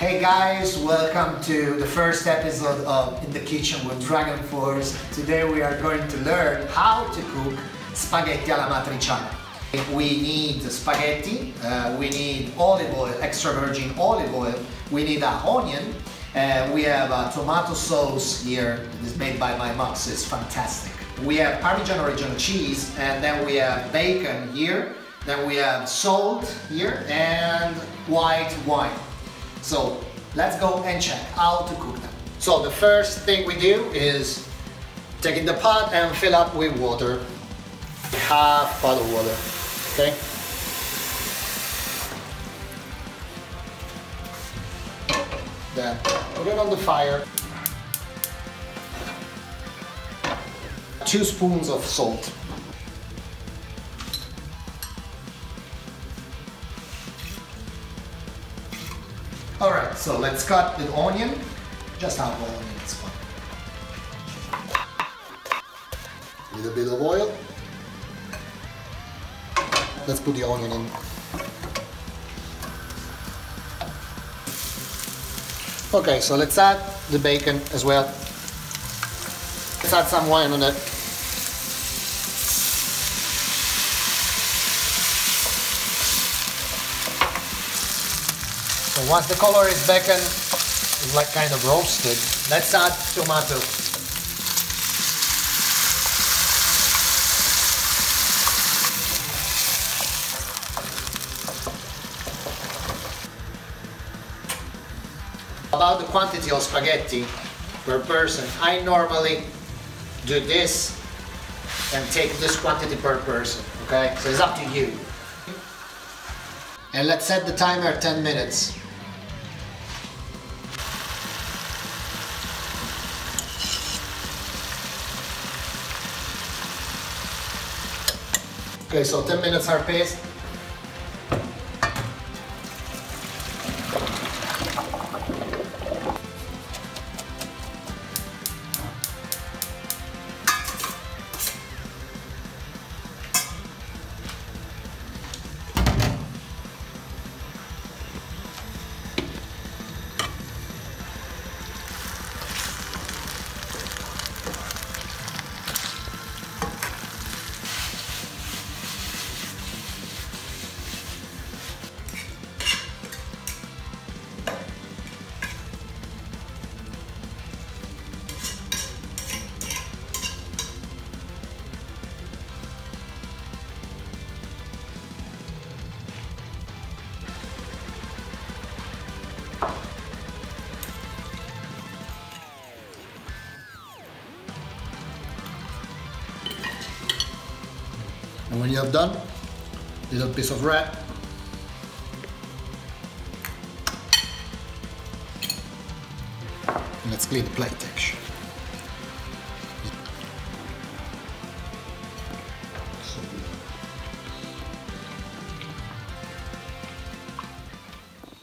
Hey guys, welcome to the first episode of In the Kitchen with Dragon Force. Today we are going to learn how to cook spaghetti alla matriciana. We need spaghetti, we need olive oil, extra virgin olive oil, we need an onion, we have a tomato sauce here that is made by my mom, so it's fantastic. We have Parmesan original cheese, and then we have bacon here, then we have salt here, and white wine. So let's go and check how to cook them. So the first thing we do is take in the pot and fill up with water. Half pot of water, okay? Then put it on the fire. 2 spoons of salt. Alright, so let's cut the onion. Just half an onion, it's fine. A little bit of oil. Let's put the onion in. Okay, so let's add the bacon as well. Let's add some wine on it. So once the color is bacon, it's like kind of roasted, let's add tomato. About the quantity of spaghetti per person, I normally do this and take this quantity per person, okay? So it's up to you. And let's set the timer 10 minutes. Okay, so 10 minutes are passed. And when you have done, little piece of wrap. And let's clean the plate actually.